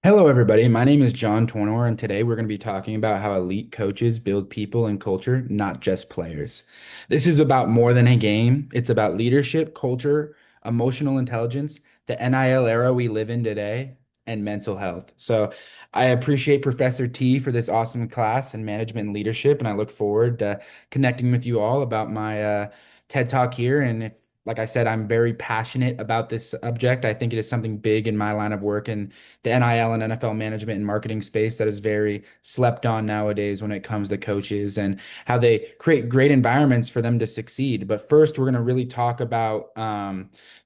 Hello, everybody. My name is John Tournour, and today we're going to be talking about how elite coaches build people and culture, not just players. This is about more than a game. It's about leadership, culture, emotional intelligence, the NIL era we live in today, and mental health. So I appreciate Professor T for this awesome class in management and leadership, and I look forward to connecting with you all about my TED Talk here. And if like I said, I'm very passionate about this subject. I think it is something big in my line of work, and the NIL and NFL management and marketing space that is very slept on nowadays when it comes to coaches and how they create great environments for them to succeed. But first, we're going to really talk about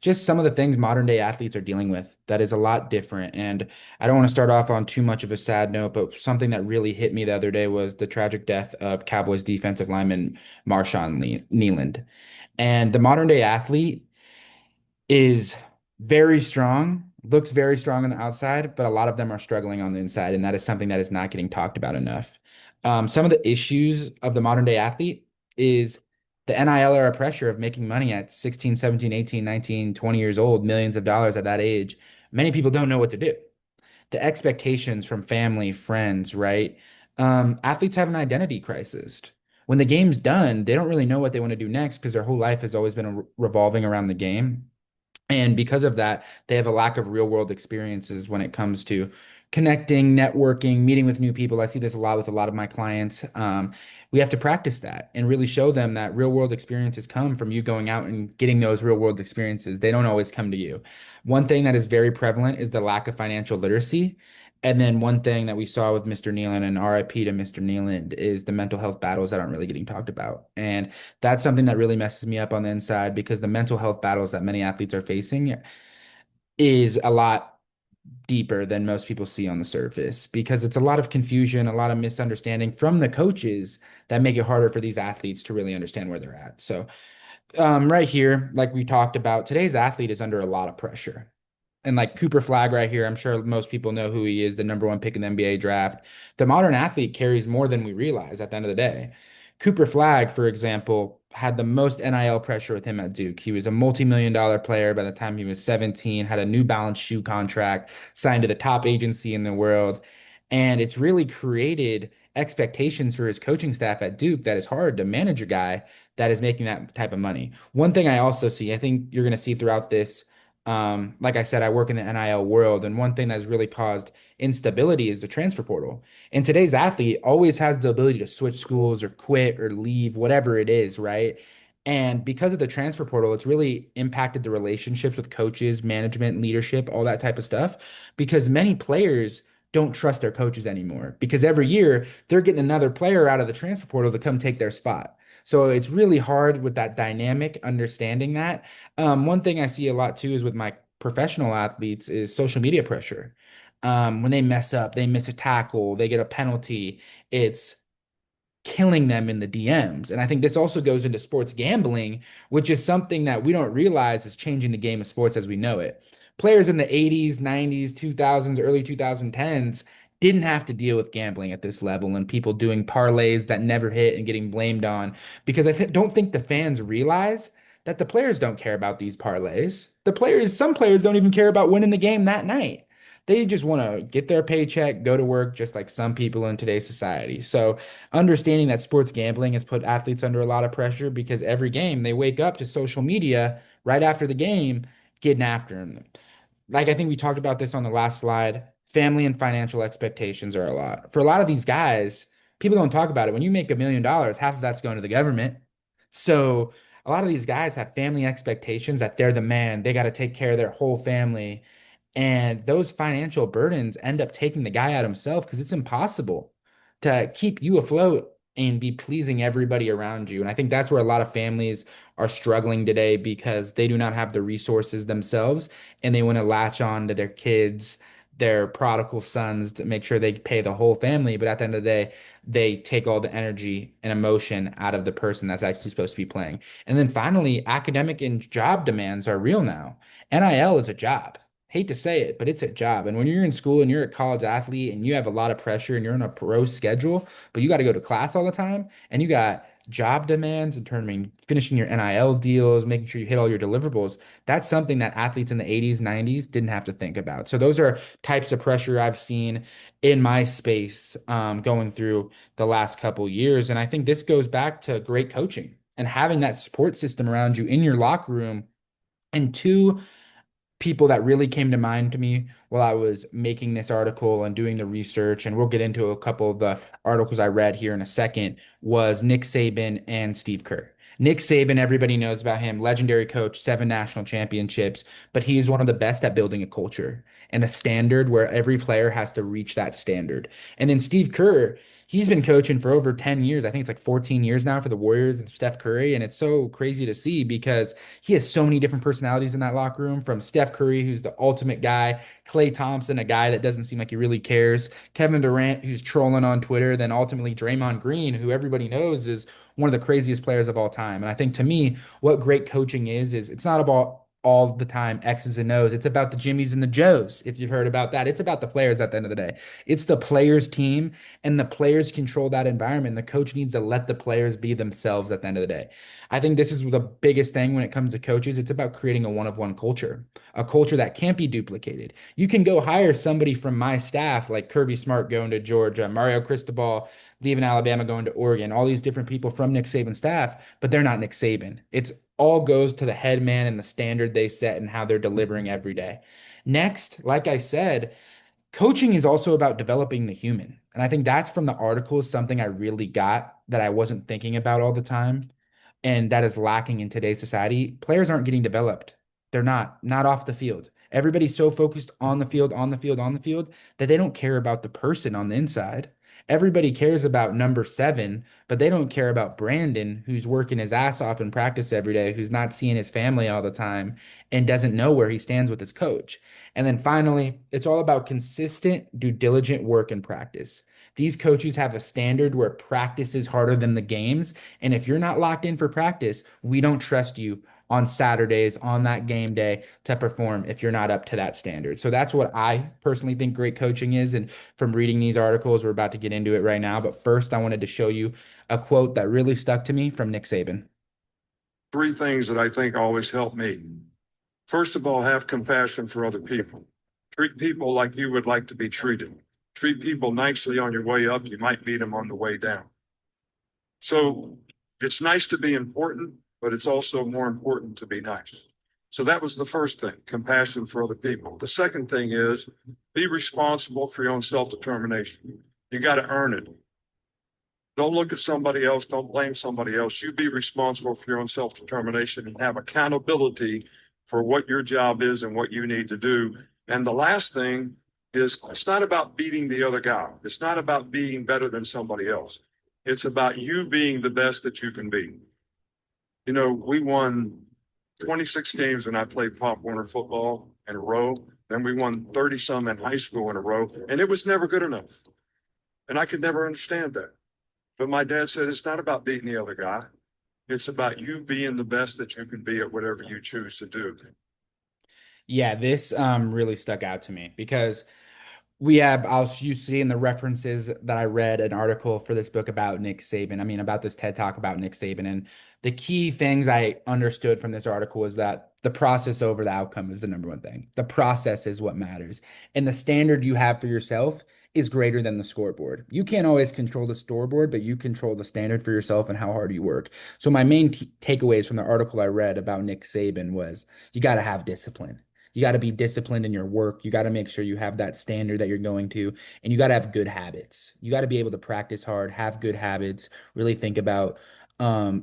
just some of the things modern day athletes are dealing with that is a lot different. And I don't want to start off on too much of a sad note, but something that really hit me the other day was the tragic death of Cowboys defensive lineman Nealand. And the modern day athlete is very strong, looks very strong on the outside, but a lot of them are struggling on the inside, and that is something that is not getting talked about enough. Some of the issues of the modern day athlete is the NIL era pressure of making money at 16, 17, 18, 19, 20 years old, millions of dollars at that age. Many people don't know what to do. The expectations from family, friends, right? Athletes have an identity crisis. When the game's done, they don't really know what they want to do next because their whole life has always been revolving around the game. And because of that, they have a lack of real world experiences when it comes to connecting, networking, meeting with new people. I see this a lot with a lot of my clients. We have to practice that and really show them that real world experiences come from you going out and getting those real world experiences. They don't always come to you. One thing that is very prevalent is the lack of financial literacy. And then one thing that we saw with Mr. Nealon and RIP to Mr. Nealon is the mental health battles that aren't really getting talked about. And that's something that really messes me up on the inside because the mental health battles that many athletes are facing is a lot deeper than most people see on the surface because it's a lot of confusion, a lot of misunderstanding from the coaches that make it harder for these athletes to really understand where they're at. So, right here, like we talked about, today's athlete is under a lot of pressure. And like Cooper Flag right here, I'm sure most people know who he is, the number one pick in the NBA draft. The modern athlete carries more than we realize at the end of the day. Cooper Flag, for example, had the most NIL pressure with him at Duke. He was a multi-million dollar player by the time he was 17, had a New Balance shoe contract, signed to the top agency in the world. And it's really created expectations for his coaching staff at Duke that is hard to manage a guy that is making that type of money. One thing I also see, I think you're going to see throughout this like I said, I work in the NIL world, and one thing that's really caused instability is the transfer portal. And today's athlete always has the ability to switch schools or quit or leave, whatever it is, right? And because of the transfer portal, it's really impacted the relationships with coaches, management, leadership, all that type of stuff, because many players don't trust their coaches anymore because every year they're getting another player out of the transfer portal to come take their spot. So it's really hard with that dynamic, understanding that. One thing I see a lot too is with my professional athletes is social media pressure. When they mess up, they miss a tackle, they get a penalty, it's killing them in the DMs. And I think this also goes into sports gambling, which is something that we don't realize is changing the game of sports as we know it. Players in the 80s, 90s, 2000s, early 2010s didn't have to deal with gambling at this level and people doing parlays that never hit and getting blamed on because don't think the fans realize that the players don't care about these parlays. Some players don't even care about winning the game that night. They just want to get their paycheck, go to work, just like some people in today's society. So, understanding that sports gambling has put athletes under a lot of pressure because every game they wake up to social media right after the game getting after them. Like I think we talked about this on the last slide, family and financial expectations are a lot. For a lot of these guys, people don't talk about it. When you make $1 million, half of that's going to the government. So a lot of these guys have family expectations that they're the man, they got to take care of their whole family. And those financial burdens end up taking the guy out himself because it's impossible to keep you afloat and be pleasing everybody around you. And I think that's where a lot of families are struggling today because they do not have the resources themselves and they want to latch on to their kids, their prodigal sons to make sure they pay the whole family. But at the end of the day, they take all the energy and emotion out of the person that's actually supposed to be playing. And then finally, academic and job demands are real now. NIL is a job. Hate to say it, but it's a job. And when you're in school and you're a college athlete and you have a lot of pressure and you're on a pro schedule, but you got to go to class all the time and you got job demands in terms of finishing your NIL deals, making sure you hit all your deliverables, that's something that athletes in the 80s, 90s didn't have to think about. So those are types of pressure I've seen in my space going through the last couple years. And I think this goes back to great coaching and having that support system around you in your locker room. And two people that really came to mind to me while I was making this article and doing the research, and we'll get into a couple of the articles I read here in a second, was Nick Saban and Steve Kerr. Nick Saban, everybody knows about him, legendary coach, 7 national championships, but he is one of the best at building a culture and a standard where every player has to reach that standard. And then Steve Kerr, he's been coaching for over 10 years. I think it's like 14 years now for the Warriors and Steph Curry. And it's so crazy to see because he has so many different personalities in that locker room, from Steph Curry, who's the ultimate guy, Klay Thompson, a guy that doesn't seem like he really cares, Kevin Durant, who's trolling on Twitter, then ultimately Draymond Green, who everybody knows is one of the craziest players of all time. And I think to me, what great coaching is it's not about all the time X's and O's. It's about the Jimmys and the Joes, if you've heard about that. It's about the players at the end of the day. It's the players' team, and the players control that environment. The coach needs to let the players be themselves at the end of the day. I think this is the biggest thing when it comes to coaches. It's about creating a one-of-one culture, a culture that can't be duplicated. You can go hire somebody from my staff, like Kirby Smart going to Georgia, Mario Cristobal leaving Alabama going to Oregon, all these different people from Nick Saban's staff, but they're not Nick Saban. It's all goes to the head man and the standard they set and how they're delivering every day. Next, like I said, coaching is also about developing the human. And I think that's from the article, something I really got that I wasn't thinking about all the time. And that is lacking in today's society. Players aren't getting developed. They're not off the field. Everybody's so focused on the field, on the field, on the field that they don't care about the person on the inside. Everybody cares about number 7, but they don't care about Brandon, who's working his ass off in practice every day, who's not seeing his family all the time, and doesn't know where he stands with his coach. And then finally, it's all about consistent, due diligent work and practice. These coaches have a standard where practice is harder than the games. And if you're not locked in for practice, we don't trust you on Saturdays on that game day to perform if you're not up to that standard. So that's what I personally think great coaching is. And from reading these articles, we're about to get into it right now. But first, I wanted to show you a quote that really stuck to me from Nick Saban. Three things that I think always help me. First of all, have compassion for other people. Treat people like you would like to be treated. Treat people nicely on your way up. You might meet them on the way down. So it's nice to be important, but it's also more important to be nice. So that was the first thing, compassion for other people. The second thing is be responsible for your own self-determination. You got to earn it. Don't look at somebody else. Don't blame somebody else. You be responsible for your own self-determination and have accountability for what your job is and what you need to do. And the last thing is it's not about beating the other guy. It's not about being better than somebody else. It's about you being the best that you can be. You know, we won 26 games when I played Pop Warner football in a row. Then we won 30 some in high school in a row, and it was never good enough. And I could never understand that. But my dad said it's not about beating the other guy. It's about you being the best that you can be at whatever you choose to do. Yeah, this really stuck out to me because we have, you see in the references that I read an article for this book about Nick Saban. I mean, about this TED Talk about Nick Saban. And the key things I understood from this article was that the process over the outcome is the number one thing. The process is what matters. And the standard you have for yourself is greater than the scoreboard. You can't always control the scoreboard, but you control the standard for yourself and how hard you work. So my main takeaways from the article I read about Nick Saban was you got to have discipline. You got to be disciplined in your work. You got to make sure you have that standard that you're going to, and you got to have good habits. You got to be able to practice hard, have good habits, really think about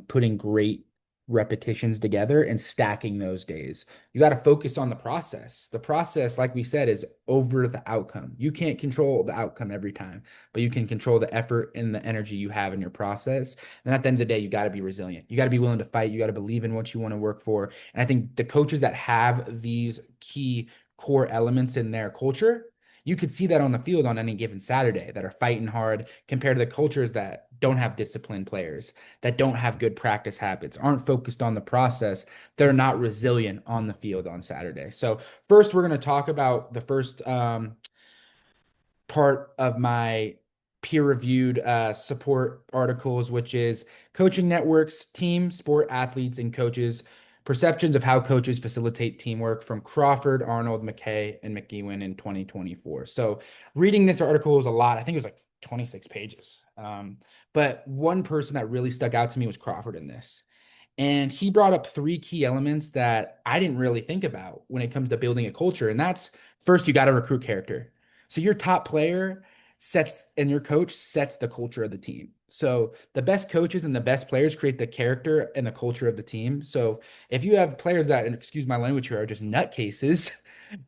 putting great repetitions together and stacking those days. You got to focus on the process. The process, like we said, is over the outcome. You can't control the outcome every time, but you can control the effort and the energy you have in your process. And at the end of the day, you got to be resilient. You got to be willing to fight. You got to believe in what you want to work for. And I think the coaches that have these key core elements in their culture, you could see that on the field on any given Saturday that are fighting hard compared to the cultures that don't have disciplined players, that don't have good practice habits, aren't focused on the process. They're not resilient on the field on Saturday. So first, we're going to talk about the first part of my peer-reviewed support articles, which is coaching networks, team, sport athletes, and coaches. Perceptions of how coaches facilitate teamwork from Crawford, Arnold, McKay, and McEwen in 2024. So reading this article was a lot. I think it was like 26 pages. But one person that really stuck out to me was Crawford in this. And he brought up three key elements that I didn't really think about when it comes to building a culture. And that's first, you got to recruit character. So your top player sets and your coach sets the culture of the team. So the best coaches and the best players create the character and the culture of the team. So if you have players that, and excuse my language here, are just nutcases,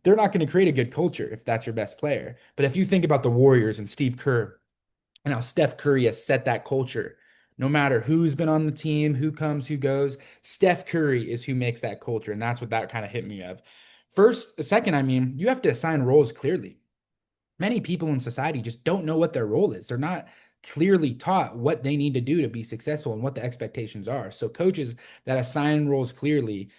they're not going to create a good culture if that's your best player. But if you think about the Warriors and Steve Kerr, and how Steph Curry has set that culture. No matter who's been on the team, who comes, who goes, Steph Curry is who makes that culture. And that's what that kind of hit me of. First, second, I mean, you have to assign roles clearly. Many people in society just don't know what their role is. They're not clearly taught what they need to do to be successful and what the expectations are. So coaches that assign roles clearly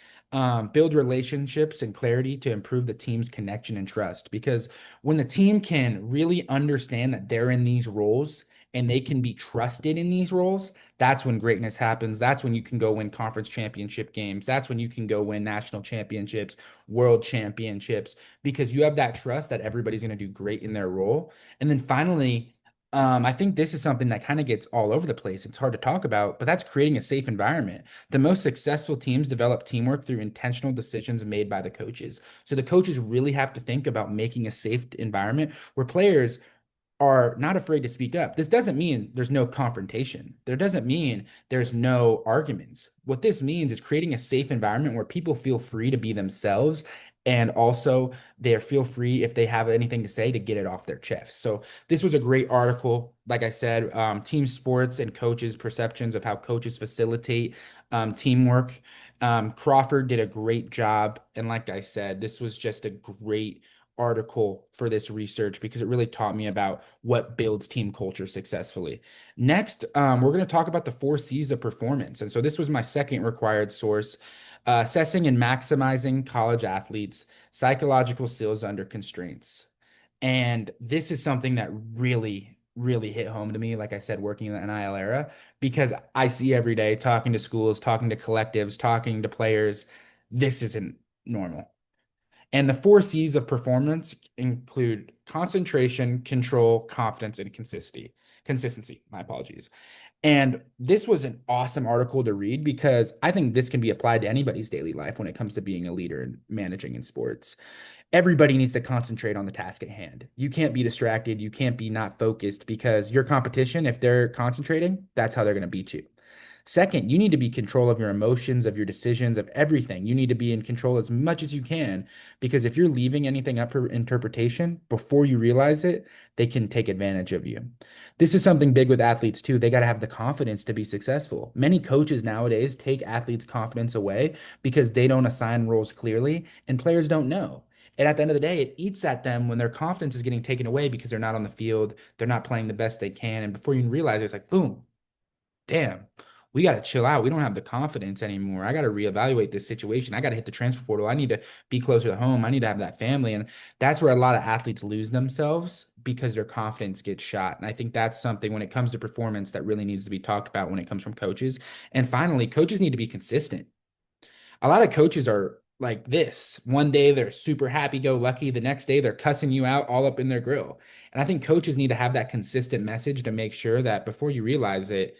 build relationships and clarity to improve the team's connection and trust. Because when the team can really understand that they're in these roles and they can be trusted in these roles, that's when greatness happens. That's when you can go win conference championship games. That's when you can go win national championships, world championships, because you have that trust that everybody's going to do great in their role. And then finally, I think this is something that kind of gets all over the place. It's hard to talk about, but that's creating a safe environment. The most successful teams develop teamwork through intentional decisions made by the coaches. So the coaches really have to think about making a safe environment where players are not afraid to speak up. This doesn't mean there's no confrontation. There doesn't mean there's no arguments. What this means is creating a safe environment where people feel free to be themselves, and also they feel free if they have anything to say to get it off their chest. So this was a great article. Like I said, team sports and coaches' perceptions of how coaches facilitate teamwork. Crawford did a great job. And like I said, this was just a great article for this research because it really taught me about what builds team culture successfully. Next, we're going to talk about the 4 C's of performance. And so this was my second required source, assessing and maximizing college athletes' psychological skills under constraints. And this is something that really, really hit home to me, like I said, working in the NIL era, because I see every day talking to schools, talking to collectives, talking to players. This isn't normal. And the 4 C's of performance include concentration, control, confidence, and consistency. Consistency, my apologies. And this was an awesome article to read because I think this can be applied to anybody's daily life when it comes to being a leader and managing in sports. Everybody needs to concentrate on the task at hand. You can't be distracted. You can't be not focused because your competition, if they're concentrating, that's how they're going to beat you. Second, you need to be in control of your emotions, of your decisions, of everything. You need to be in control as much as you can because if you're leaving anything up for interpretation before you realize it, they can take advantage of you. This is something big with athletes too. They got to have the confidence to be successful. Many coaches nowadays take athletes' confidence away because they don't assign roles clearly and players don't know. And at the end of the day, it eats at them when their confidence is getting taken away because they're not on the field, they're not playing the best they can. And before you even realize it, it's like, boom, damn, we got to chill out. We don't have the confidence anymore. I got to reevaluate this situation. I got to hit the transfer portal. I need to be closer to home. I need to have that family. And that's where a lot of athletes lose themselves because their confidence gets shot. And I think that's something when it comes to performance that really needs to be talked about when it comes from coaches. And finally, coaches need to be consistent. A lot of coaches are like this. One day they're super happy go lucky. The next day they're cussing you out all up in their grill. And I think coaches need to have that consistent message to make sure that before you realize it,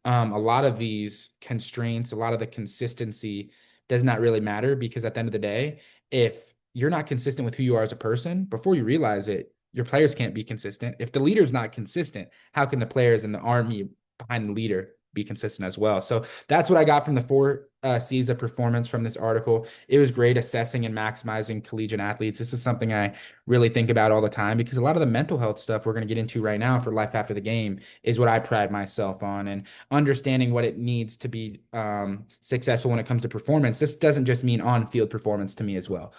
a lot of these constraints, a lot of the consistency does not really matter because at the end of the day, if you're not consistent with who you are as a person, before you realize it, your players can't be consistent. If the leader's not consistent, how can the players and the army behind the leader be consistent as well? So that's what I got from the 4 C's of performance from this article. It was great assessing and maximizing collegiate athletes. This is something I really think about all the time because a lot of the mental health stuff we're going to get into right now for life after the game is what I pride myself on. And understanding what it needs to be successful when it comes to performance. This doesn't just mean on-field performance to me as well.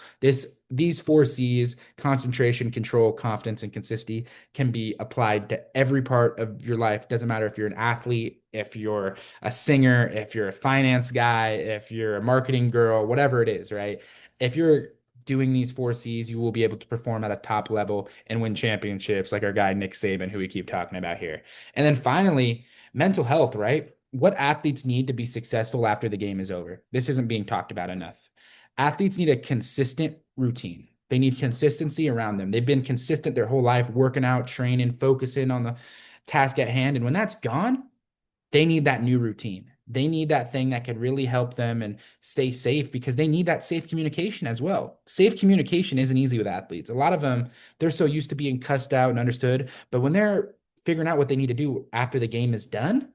These 4 C's, concentration, control, confidence, and consistency, can be applied to every part of your life. Doesn't matter if you're an athlete, if you're a singer, if you're a finance guy, if you're a marketing girl, whatever it is, right? If you're doing these four C's, you will be able to perform at a top level and win championships like our guy Nick Saban, who we keep talking about here. And then finally, mental health, right? What athletes need to be successful after the game is over. This isn't being talked about enough. Athletes need a consistent routine. They need consistency around them. They've been consistent their whole life, working out, training, focusing on the task at hand. And when that's gone, they need that new routine. They need that thing that could really help them and stay safe because they need that safe communication as well. Safe communication isn't easy with athletes. A lot of them, they're so used to being cussed out and understood. But when they're figuring out what they need to do after the game is done,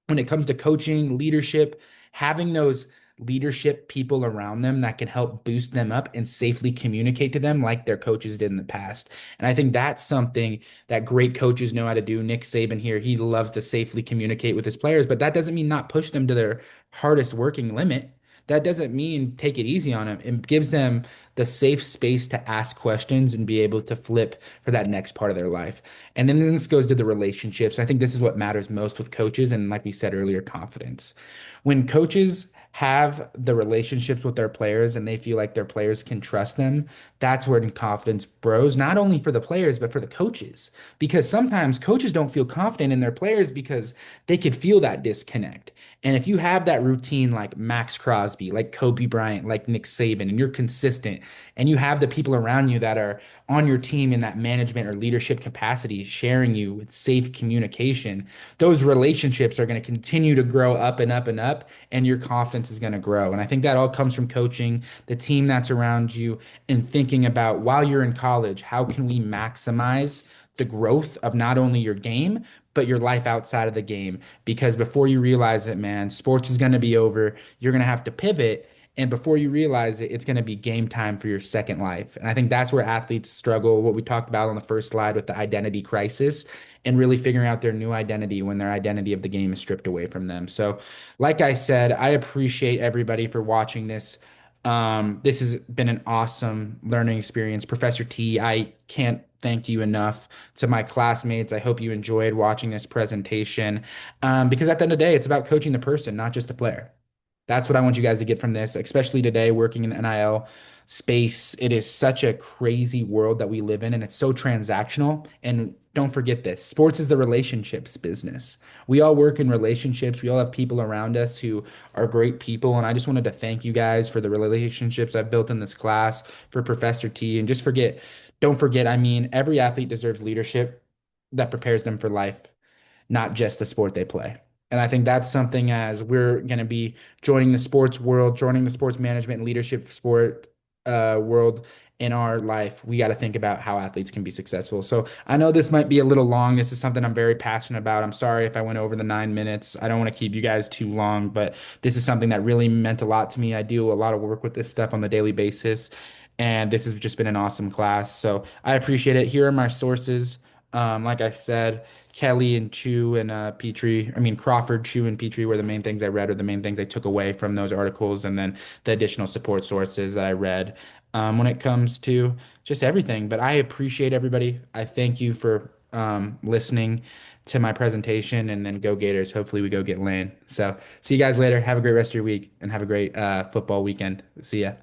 when it comes to coaching, leadership, having those leadership people around them that can help boost them up and safely communicate to them like their coaches did in the past. And I think that's something that great coaches know how to do. Nick Saban here, he loves to safely communicate with his players, but that doesn't mean not push them to their hardest working limit. That doesn't mean take it easy on them. It gives them the safe space to ask questions and be able to flip for that next part of their life. And then this goes to the relationships. I think this is what matters most with coaches. And like we said earlier, confidence. When coaches have the relationships with their players and they feel like their players can trust them, that's where confidence grows, not only for the players, but for the coaches. Because sometimes coaches don't feel confident in their players because they could feel that disconnect. And if you have that routine like Max Crosby, like Kobe Bryant, like Nick Saban, and you're consistent, and you have the people around you that are on your team in that management or leadership capacity, sharing you with safe communication, those relationships are going to continue to grow up and up and up, and your confidence is going to grow. And I think that all comes from coaching, the team that's around you, and thinking about while you're in college, how can we maximize the growth of not only your game, but your life outside of the game? Because before you realize it, man, sports is going to be over. You're going to have to pivot. And before you realize it, it's going to be game time for your second life. And I think that's where athletes struggle, what we talked about on the first slide with the identity crisis and really figuring out their new identity when their identity of the game is stripped away from them. So, like I said, I appreciate everybody for watching this. This has been an awesome learning experience. Professor T, I can't thank you enough. To my classmates, I hope you enjoyed watching this presentation because at the end of the day, it's about coaching the person, not just the player. That's what I want you guys to get from this, especially today working in the NIL space. It is such a crazy world that we live in, and it's so transactional. And don't forget this, sports is the relationships business. We all work in relationships. We all have people around us who are great people. And I just wanted to thank you guys for the relationships I've built in this class, for Professor T. And don't forget, I mean, every athlete deserves leadership that prepares them for life, not just the sport they play. And I think that's something as we're going to be joining the sports world, joining the sports management and leadership sport world in our life, we got to think about how athletes can be successful. So I know this might be a little long. This is something I'm very passionate about. I'm sorry if I went over the 9 minutes. I don't want to keep you guys too long, but this is something that really meant a lot to me. I do a lot of work with this stuff on the daily basis, and this has just been an awesome class. So I appreciate it. Here are my sources. Like I said, Kelly and Chu and Petrie, I mean Crawford, Chu and Petrie were the main things I read or the main things I took away from those articles, and then the additional support sources that I read when it comes to just everything. But I appreciate everybody. I thank you for listening to my presentation, and then go Gators. Hopefully we go get Lane. So see you guys later. Have a great rest of your week and have a great football weekend. See ya.